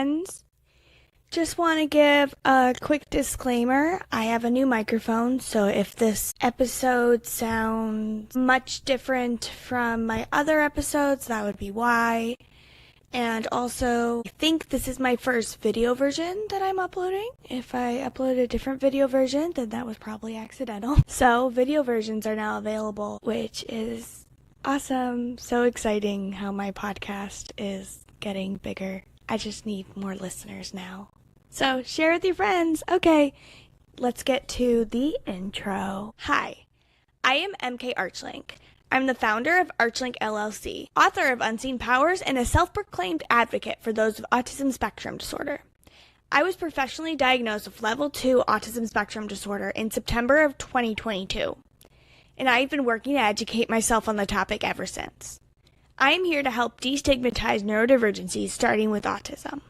friends. Just want to give a quick disclaimer. I have a new microphone, so if this episode sounds much different from my other episodes, that would be why. And also, I think this is my first video version that I'm uploading. If I upload a different video version, then that was probably accidental. So, video versions are now available, which is awesome. So exciting how my podcast is getting bigger. I just need more listeners now. So, share with your friends. Okay, let's get to the intro. Hi, I am MK Archlink. I'm the founder of Archlink LLC, author of Unseen Powers, and a self-proclaimed advocate for those with autism spectrum disorder. I was professionally diagnosed with level 2 autism spectrum disorder in September of 2022, and I've been working to educate myself on the topic ever since. I am here to help destigmatize neurodivergencies starting with autism.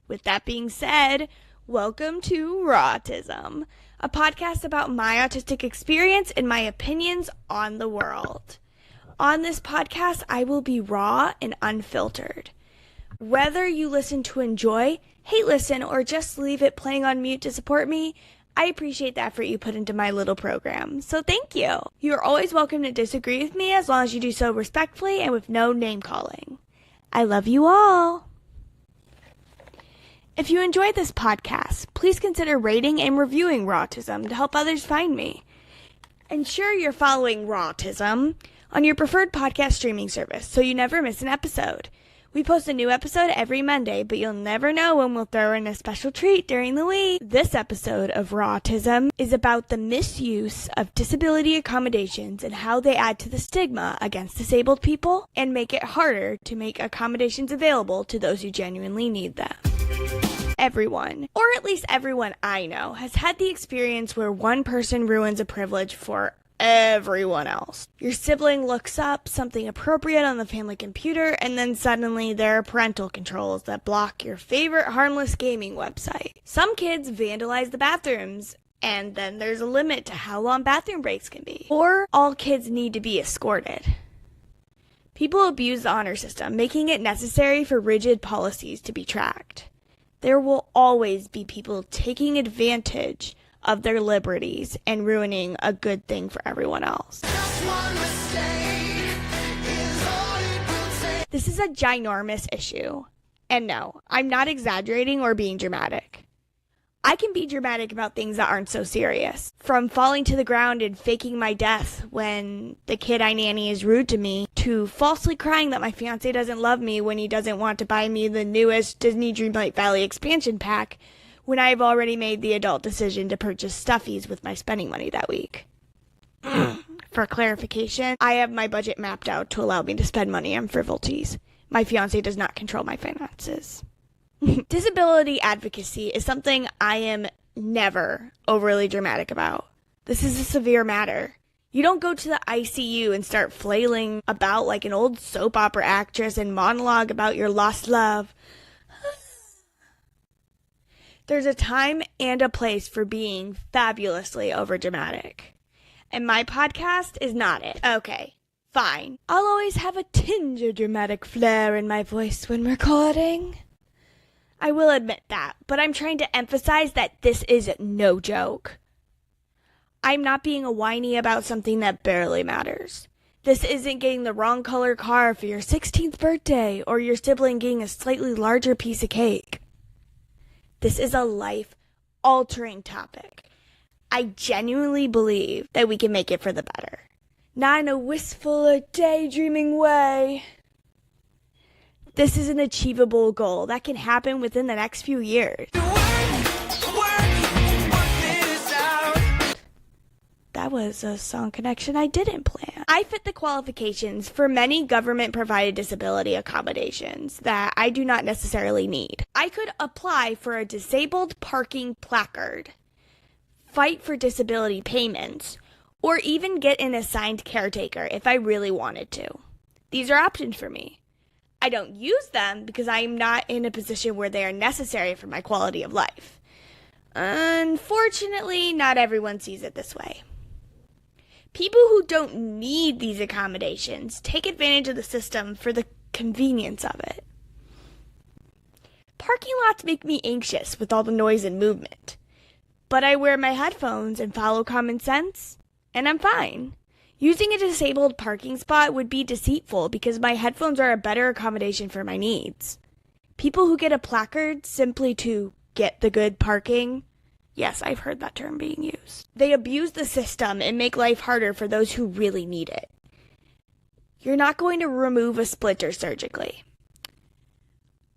With that being said, welcome to RAW-tism, a podcast about my autistic experience and my opinions on the world. On this podcast, I will be raw and unfiltered. Whether you listen to enjoy, hate listen, or just leave it playing on mute to support me, I appreciate the effort you put into my little program, so thank you. You are always welcome to disagree with me as long as you do so respectfully and with no name-calling. I love you all. If you enjoyed this podcast, please consider rating and reviewing RAW-tism to help others find me. Ensure you're following RAW-tism on your preferred podcast streaming service so you never miss an episode. We post a new episode every Monday, but you'll never know when we'll throw in a special treat during the week. This episode of RAW-tism is about the misuse of disability accommodations and how they add to the stigma against disabled people and make it harder to make accommodations available to those who genuinely need them. Everyone, or at least everyone I know, has had the experience where one person ruins a privilege for everyone else. Your sibling looks up something appropriate on the family computer, and then suddenly there are parental controls that block your favorite harmless gaming website. Some kids vandalize the bathrooms, and then there's a limit to how long bathroom breaks can be. Or all kids need to be escorted. People abuse the honor system, making it necessary for rigid policies to be tracked. There will always be people taking advantage of their liberties and ruining a good thing for everyone else. This is a ginormous issue. And no, I'm not exaggerating or being dramatic. I can be dramatic about things that aren't so serious. From falling to the ground and faking my death when the kid I nanny is rude to me, to falsely crying that my fiancé doesn't love me when he doesn't want to buy me the newest Disney Dreamlight Valley expansion pack when I've already made the adult decision to purchase stuffies with my spending money that week. For clarification, I have my budget mapped out to allow me to spend money on frivolities. My fiancé does not control my finances. Disability advocacy is something I am never overly dramatic about. This is a severe matter. You don't go to the ICU and start flailing about like an old soap opera actress and monologue about your lost love. There's a time and a place for being fabulously overdramatic. And my podcast is not it. Okay, fine. I'll always have a tinge of dramatic flair in my voice when recording. I will admit that, but I'm trying to emphasize that this is no joke. I'm not being a whiny about something that barely matters. This isn't getting the wrong color car for your 16th birthday or your sibling getting a slightly larger piece of cake. This is a life-altering topic. I genuinely believe that we can make it for the better. Not in a wistful or daydreaming way. This is an achievable goal that can happen within the next few years. That was a song connection I didn't plan. I fit the qualifications for many government-provided disability accommodations that I do not necessarily need. I could apply for a disabled parking placard, fight for disability payments, or even get an assigned caretaker if I really wanted to. These are options for me. I don't use them because I am not in a position where they are necessary for my quality of life. Unfortunately, not everyone sees it this way. People who don't need these accommodations take advantage of the system for the convenience of it. Parking lots make me anxious with all the noise and movement. But I wear my headphones and follow common sense, and I'm fine. Using a disabled parking spot would be deceitful because my headphones are a better accommodation for my needs. People who get a placard simply to get the good parking, yes, I've heard that term being used. They abuse the system and make life harder for those who really need it. You're not going to remove a splinter surgically.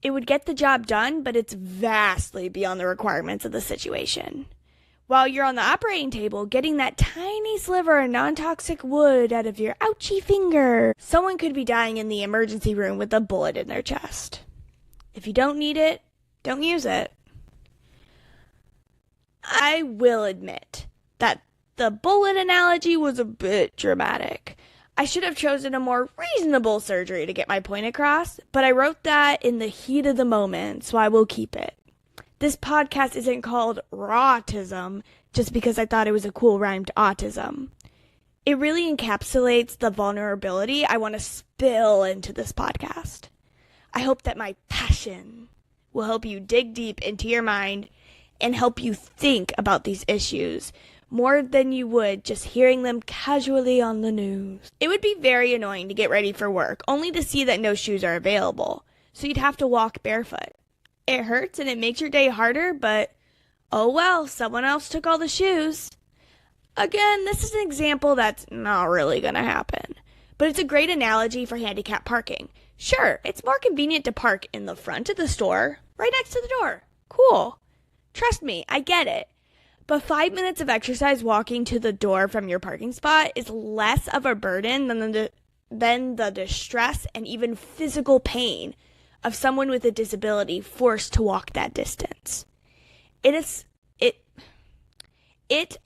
It would get the job done, but it's vastly beyond the requirements of the situation. While you're on the operating table, getting that tiny sliver of non-toxic wood out of your ouchie finger, someone could be dying in the emergency room with a bullet in their chest. If you don't need it, don't use it. I will admit that the bullet analogy was a bit dramatic. I should have chosen a more reasonable surgery to get my point across, but I wrote that in the heat of the moment, so I will keep it. This podcast isn't called RAW-tism just because I thought it was a cool rhyme to autism. It really encapsulates the vulnerability I want to spill into this podcast. I hope that my passion will help you dig deep into your mind and help you think about these issues more than you would just hearing them casually on the news. It would be very annoying to get ready for work, only to see that no shoes are available, so you'd have to walk barefoot. It hurts and it makes your day harder, but oh well, someone else took all the shoes. Again, this is an example that's not really going to happen, but it's a great analogy for handicap parking. Sure, it's more convenient to park in the front of the store, right next to the door. Cool. Trust me, I get it. But 5 minutes of exercise walking to the door from your parking spot is less of a burden than the distress and even physical pain of someone with a disability forced to walk that distance. It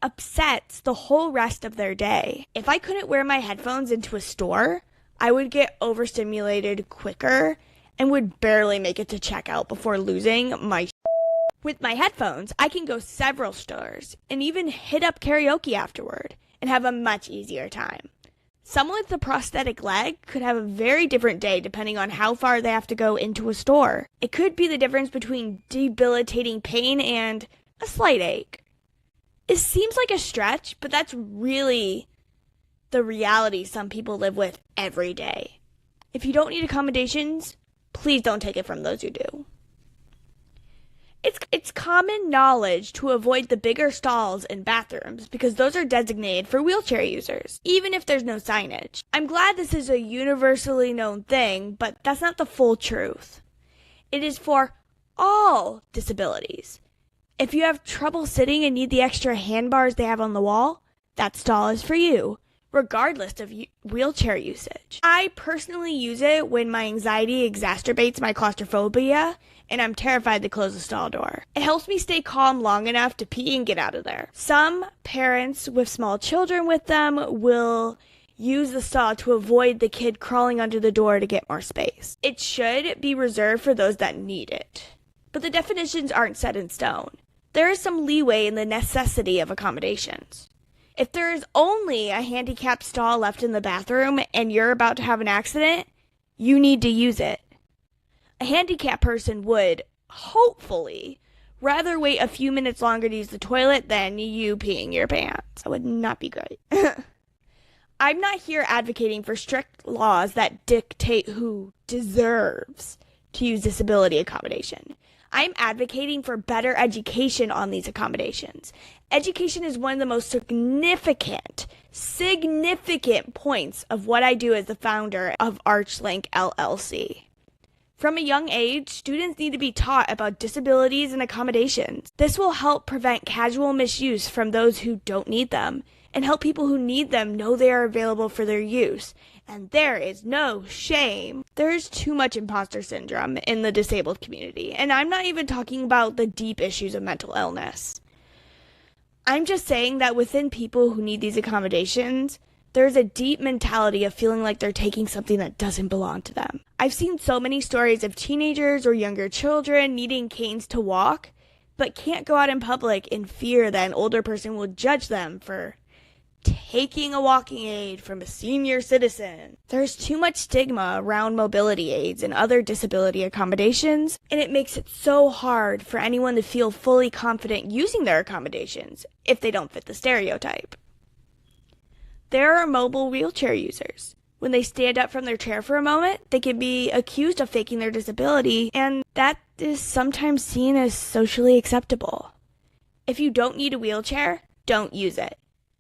upsets the whole rest of their day. If I couldn't wear my headphones into a store, I would get overstimulated quicker and would barely make it to checkout before losing my. With my headphones, I can go several stores and even hit up karaoke afterward and have a much easier time. Someone with a prosthetic leg could have a very different day depending on how far they have to go into a store. It could be the difference between debilitating pain and a slight ache. It seems like a stretch, but that's really the reality some people live with every day. If you don't need accommodations, please don't take it from those who do. It's common knowledge to avoid the bigger stalls and bathrooms because those are designated for wheelchair users, even if there's no signage. I'm glad this is a universally known thing, but that's not the full truth. It is for all disabilities. If you have trouble sitting and need the extra handbars they have on the wall, that stall is for you, regardless of wheelchair usage. I personally use it when my anxiety exacerbates my claustrophobia and I'm terrified to close the stall door. It helps me stay calm long enough to pee and get out of there. Some parents with small children with them will use the stall to avoid the kid crawling under the door to get more space. It should be reserved for those that need it. But the definitions aren't set in stone. There is some leeway in the necessity of accommodations. If there is only a handicapped stall left in the bathroom and you're about to have an accident, you need to use it. A handicapped person would, hopefully, rather wait a few minutes longer to use the toilet than you peeing your pants. That would not be great. I'm not here advocating for strict laws that dictate who deserves to use disability accommodation. I'm advocating for better education on these accommodations. Education is one of the most significant points of what I do as the founder of ArchLink LLC. From a young age, students need to be taught about disabilities and accommodations. This will help prevent casual misuse from those who don't need them, and help people who need them know they are available for their use. And there is no shame. There is too much imposter syndrome in the disabled community, and I'm not even talking about the deep issues of mental illness. I'm just saying that within people who need these accommodations, there's a deep mentality of feeling like they're taking something that doesn't belong to them. I've seen so many stories of teenagers or younger children needing canes to walk, but can't go out in public in fear that an older person will judge them for taking a walking aid from a senior citizen. There's too much stigma around mobility aids and other disability accommodations, and it makes it so hard for anyone to feel fully confident using their accommodations if they don't fit the stereotype. There are mobile wheelchair users. When they stand up from their chair for a moment, they can be accused of faking their disability, and that is sometimes seen as socially acceptable. If you don't need a wheelchair, don't use it.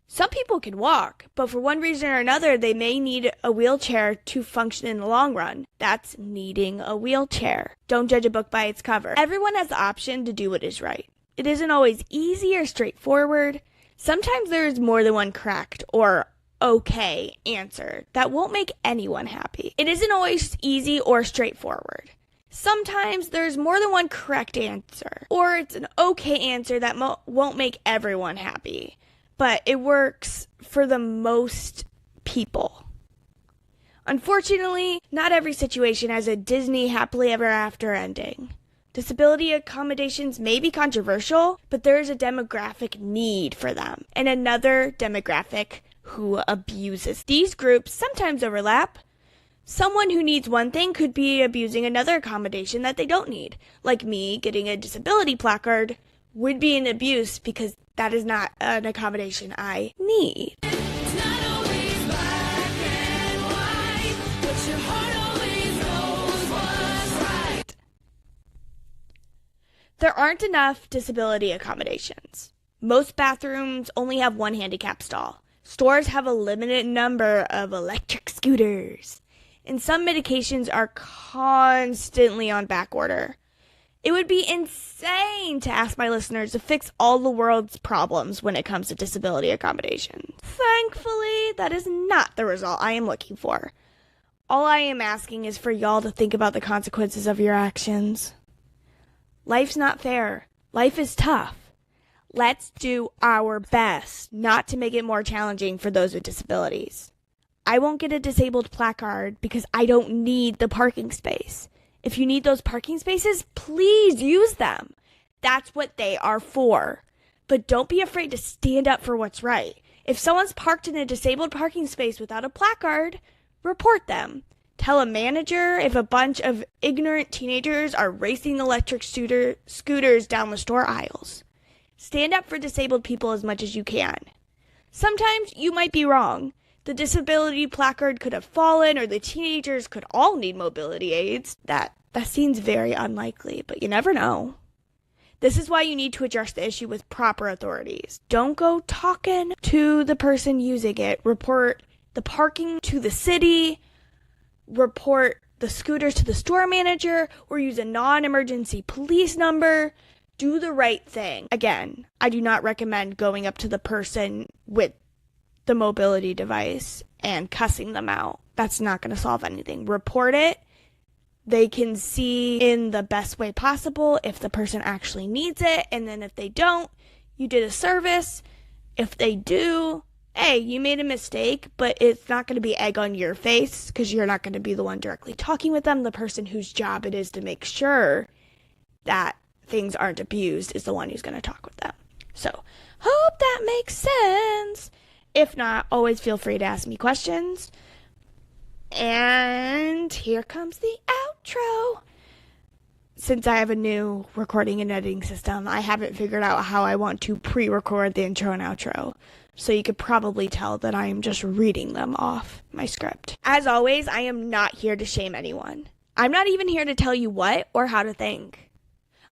Some people can walk, but for one reason or another, they may need a wheelchair to function in the long run. That's needing a wheelchair. Don't judge a book by its cover. Everyone has the option to do what is right. It isn't always easy or straightforward. Sometimes there is more than one correct or okay answer that won't make anyone happy. It isn't always easy or straightforward. Sometimes there's more than one correct answer, or it's an okay answer that won't make everyone happy, but it works for the most people. Unfortunately, not every situation has a Disney happily ever after ending. Disability accommodations may be controversial, but there is a demographic need for them, and another demographic who abuses. These groups sometimes overlap. Someone who needs one thing could be abusing another accommodation that they don't need. Like me getting a disability placard would be an abuse because that is not an accommodation I need. It's not always black and white, but your heart always knows what's right. There aren't enough disability accommodations. Most bathrooms only have one handicap stall. Stores have a limited number of electric scooters. And some medications are constantly on back order. It would be insane to ask my listeners to fix all the world's problems when it comes to disability accommodations. Thankfully, that is not the result I am looking for. All I am asking is for y'all to think about the consequences of your actions. Life's not fair. Life is tough. Let's do our best not to make it more challenging for those with disabilities. I won't get a disabled placard because I don't need the parking space. If you need those parking spaces, please use them. That's what they are for. But don't be afraid to stand up for what's right. If someone's parked in a disabled parking space without a placard, report them. Tell a manager if a bunch of ignorant teenagers are racing electric scooters down the store aisles. Stand up for disabled people as much as you can. Sometimes you might be wrong. The disability placard could have fallen, or the teenagers could all need mobility aids. That seems very unlikely, but you never know. This is why you need to address the issue with proper authorities. Don't go talking to the person using it. Report the parking to the city. Report the scooters to the store manager, or use a non-emergency police number. Do the right thing. Again, I do not recommend going up to the person with the mobility device and cussing them out. That's not going to solve anything. Report it. They can see in the best way possible if the person actually needs it, and then if they don't, you did a service. If they do, hey, you made a mistake, but it's not going to be egg on your face because you're not going to be the one directly talking with them. The person whose job it is to make sure that things aren't abused is the one who's going to talk with them. So, hope that makes sense. If not, always feel free to ask me questions. And here comes the outro. Since I have a new recording and editing system, I haven't figured out how I want to pre-record the intro and outro. So you could probably tell that I am just reading them off my script. As always, I am not here to shame anyone. I'm not even here to tell you what or how to think.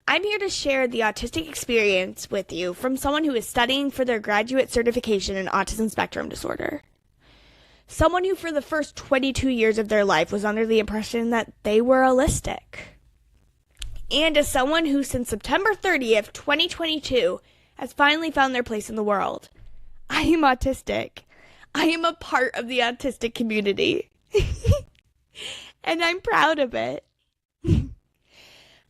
I'm here to share the autistic experience with you from someone who is studying for their graduate certification in autism spectrum disorder. Someone who for the first 22 years of their life was under the impression that they were allistic. And as someone who since September 30th, 2022 has finally found their place in the world. I am autistic. I am a part of the autistic community. And I'm proud of it.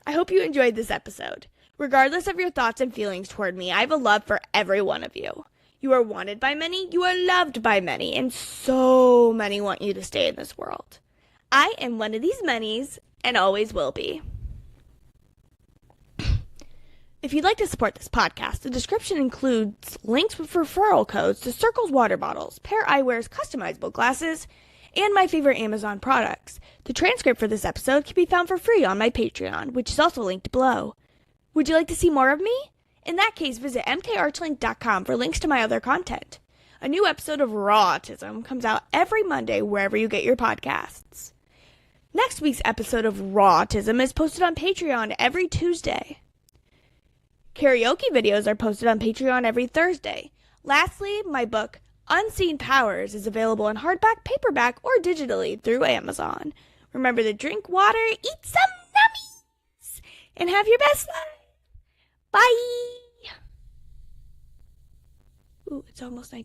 I hope you enjoyed this episode. Regardless of your thoughts and feelings toward me, I have a love for every one of you. You are wanted by many, you are loved by many, and so many want you to stay in this world. I am one of these manys, and always will be. If you'd like to support this podcast, the description includes links with referral codes to Circle's water bottles, Pair Eyewear's customizable glasses, and my favorite Amazon products. The transcript for this episode can be found for free on my Patreon, which is also linked below. Would you like to see more of me? In that case, visit mkarchlink.com for links to my other content. A new episode of RAW-tism comes out every Monday wherever you get your podcasts. Next week's episode of RAW-tism is posted on Patreon every Tuesday. Karaoke videos are posted on Patreon every Thursday. Lastly, my book, Unseen Powers, is available in hardback, paperback, or digitally through Amazon. Remember to drink water, eat some nummies, and have your best life. Bye! Ooh, it's almost 19.